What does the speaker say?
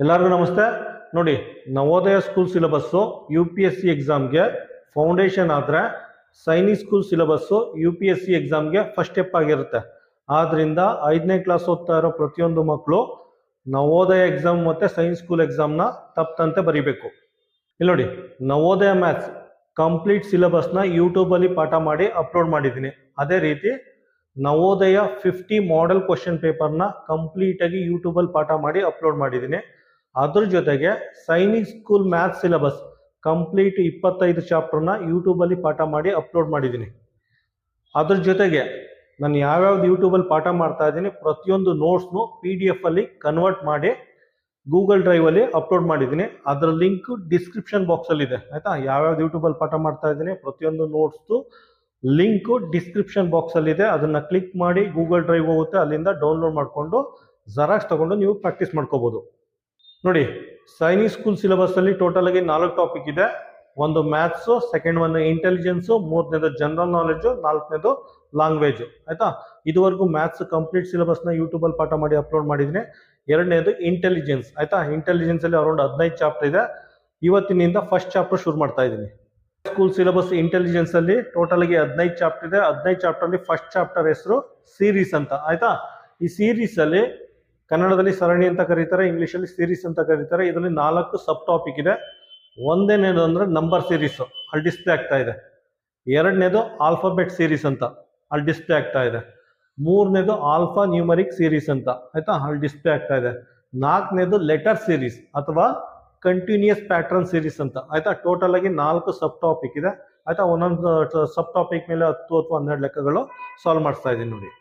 ಎಲ್ಲರಿಗೂ ನಮಸ್ತೆ. ನೋಡಿ, ನವೋದಯ ಸ್ಕೂಲ್ ಸಿಲೆಬಸ್ಸು UPSC ಎಕ್ಸಾಮ್ಗೆ ಫೌಂಡೇಶನ್ ಆದರೆ ಸೈನಿಕ್ ಸ್ಕೂಲ್ ಸಿಲೆಬಸ್ಸು UPSC ಎಕ್ಸಾಮ್ಗೆ ಫಸ್ಟ್ ಸ್ಟೆಪ್ ಆಗಿರುತ್ತೆ. ಆದ್ದರಿಂದ 5ನೇ ಕ್ಲಾಸ್ ಓದ್ತಾ ಇರೋ ಪ್ರತಿಯೊಂದು ಮಕ್ಕಳು ನವೋದಯ ಎಕ್ಸಾಮ್ ಮತ್ತು ಸೈನ್ಸ್ ಸ್ಕೂಲ್ ಎಕ್ಸಾಮ್ನ ತಪ್ಪದಂತೆ ಬರೀಬೇಕು. ಇಲ್ಲಿ ನೋಡಿ, ನವೋದಯ ಮ್ಯಾಥ್ಸ್ ಕಂಪ್ಲೀಟ್ ಸಿಲೆಬಸ್ನ ಯೂಟ್ಯೂಬಲ್ಲಿ ಪಾಠ ಮಾಡಿ ಅಪ್ಲೋಡ್ ಮಾಡಿದ್ದೀನಿ. ಅದೇ ರೀತಿ ನವೋದಯ 50 ಮಾಡೆಲ್ ಕ್ವಶನ್ ಪೇಪರ್ನ ಕಂಪ್ಲೀಟಾಗಿ ಯೂಟ್ಯೂಬಲ್ಲಿ ಪಾಠ ಮಾಡಿ ಅಪ್ಲೋಡ್ ಮಾಡಿದ್ದೀನಿ. ಅದ್ರ ಜೊತೆಗೆ Sainik school maths syllabus complete 25 ಚಾಪ್ಟರ್ನ ಯೂಟ್ಯೂಬಲ್ಲಿ ಪಾಠ ಮಾಡಿ ಅಪ್ಲೋಡ್ ಮಾಡಿದ್ದೀನಿ. ಅದ್ರ ಜೊತೆಗೆ ನಾನು ಯಾವ್ಯಾವ್ದು ಯೂಟ್ಯೂಬಲ್ಲಿ ಪಾಠ ಮಾಡ್ತಾ ಇದ್ದೀನಿ ಪ್ರತಿಯೊಂದು ನೋಟ್ಸ್ನು PDF ಅಲ್ಲಿ ಕನ್ವರ್ಟ್ ಮಾಡಿ ಗೂಗಲ್ ಡ್ರೈವಲ್ಲಿ ಅಪ್ಲೋಡ್ ಮಾಡಿದ್ದೀನಿ. ಅದರ ಲಿಂಕ್ ಡಿಸ್ಕ್ರಿಪ್ಷನ್ ಬಾಕ್ಸಲ್ಲಿದೆ, ಆಯಿತಾ? ಯಾವ್ಯಾವ್ದು ಯೂಟ್ಯೂಬಲ್ಲಿ ಪಾಠ ಮಾಡ್ತಾ ಇದ್ದೀನಿ ಪ್ರತಿಯೊಂದು ನೋಟ್ಸ್ದು ಲಿಂಕು ಡಿಸ್ಕ್ರಿಪ್ಷನ್ ಬಾಕ್ಸಲ್ಲಿದೆ. ಅದನ್ನು ಕ್ಲಿಕ್ ಮಾಡಿ ಗೂಗಲ್ ಡ್ರೈವ್ ಹೋಗುತ್ತೆ, ಅಲ್ಲಿಂದ ಡೌನ್ಲೋಡ್ ಮಾಡಿಕೊಂಡು ಜೆರಾಕ್ಸ್ ತೊಗೊಂಡು ನೀವು ಪ್ರಾಕ್ಟೀಸ್ ಮಾಡ್ಕೋಬೋದು. ನೋಡಿ, ಸೈನಿಕ್ ಸ್ಕೂಲ್ ಸಿಲೆಬಸ್ಸಲ್ಲಿ ಟೋಟಲ್ ಆಗಿ 4 ಟಾಪಿಕ್ ಇದೆ. ಒಂದು ಮ್ಯಾಥ್ಸು, ಸೆಕೆಂಡ್ ಒಂದು ಇಂಟೆಲಿಜೆನ್ಸು, ಮೂರನೇದು ಜನರಲ್ ನಾಲೆಡ್ಜು, 4ನೇದು ಲ್ಯಾಂಗ್ವೇಜು, ಆಯಿತಾ? ಇದುವರೆಗೂ ಮ್ಯಾಥ್ಸ್ ಕಂಪ್ಲೀಟ್ ಸಿಲೆಬಸ್ನ ಯೂಟ್ಯೂಬಲ್ಲಿ ಪಾಠ ಮಾಡಿ ಅಪ್ಲೋಡ್ ಮಾಡಿದ್ದೀನಿ. ಎರಡನೇದು ಇಂಟೆಲಿಜೆನ್ಸ್, ಆಯಿತಾ? ಇಂಟೆಲಿಜೆನ್ಸಲ್ಲಿ ಅರೌಂಡ್ 15 ಚಾಪ್ಟರ್ ಇದೆ. ಇವತ್ತಿನಿಂದ ಫಸ್ಟ್ ಚಾಪ್ಟರ್ ಶುರು ಮಾಡ್ತಾ ಇದ್ದೀನಿ. ಸ್ಕೂಲ್ ಸಿಲೆಬಸ್ ಇಂಟೆಲಿಜೆನ್ಸಲ್ಲಿ ಟೋಟಲ್ ಆಗಿ 15 ಚಾಪ್ಟರ್ ಇದೆ. 15 ಚಾಪ್ಟರ್ಲಿ ಫಸ್ಟ್ ಚಾಪ್ಟರ್ ಹೆಸರು ಸೀರೀಸ್ ಅಂತ, ಆಯಿತಾ? ಈ ಸೀರೀಸಲ್ಲಿ ಕನ್ನಡದಲ್ಲಿ ಸರಣಿ ಅಂತ ಕರೀತಾರೆ, ಇಂಗ್ಲೀಷಲ್ಲಿ ಸೀರೀಸ್ ಅಂತ ಕರೀತಾರೆ. ಇದರಲ್ಲಿ 4 ಸಬ್ ಟಾಪಿಕ್ ಇದೆ. ಒಂದೇನೇದು ಅಂದರೆ ನಂಬರ್ ಸೀರೀಸು, ಅಲ್ಲಿ ಡಿಸ್ಪ್ಲೇ ಆಗ್ತಾ ಇದೆ. ಎರಡನೇದು ಆಲ್ಫಾಬೆಟ್ ಸೀರೀಸ್ ಅಂತ, ಅಲ್ಲಿ ಡಿಸ್ಪ್ಲೇ ಆಗ್ತಾ ಇದೆ. ಮೂರನೇದು ಆಲ್ಫಾ ನ್ಯೂಮರಿಕ್ ಸೀರೀಸ್ ಅಂತ, ಆಯಿತಾ? ಅಲ್ಲಿ ಡಿಸ್ಪ್ಲೇ ಆಗ್ತಾ ಇದೆ. 4ನೇದು ಲೆಟರ್ ಸೀರೀಸ್ ಅಥವಾ ಕಂಟಿನ್ಯೂಯಸ್ ಪ್ಯಾಟ್ರನ್ ಸೀರೀಸ್ ಅಂತ, ಆಯಿತಾ? ಟೋಟಲ್ ಆಗಿ 4 ಸಬ್ ಟಾಪಿಕ್ ಇದೆ, ಆಯಿತಾ? ಒಂದೊಂದು ಸಬ್ ಟಾಪಿಕ್ ಮೇಲೆ 10 ಅಥವಾ 12 ಲೆಕ್ಕಗಳು ಸಾಲ್ವ್ ಮಾಡಿಸ್ತಾ ಇದ್ದೀನಿ ನೋಡಿ.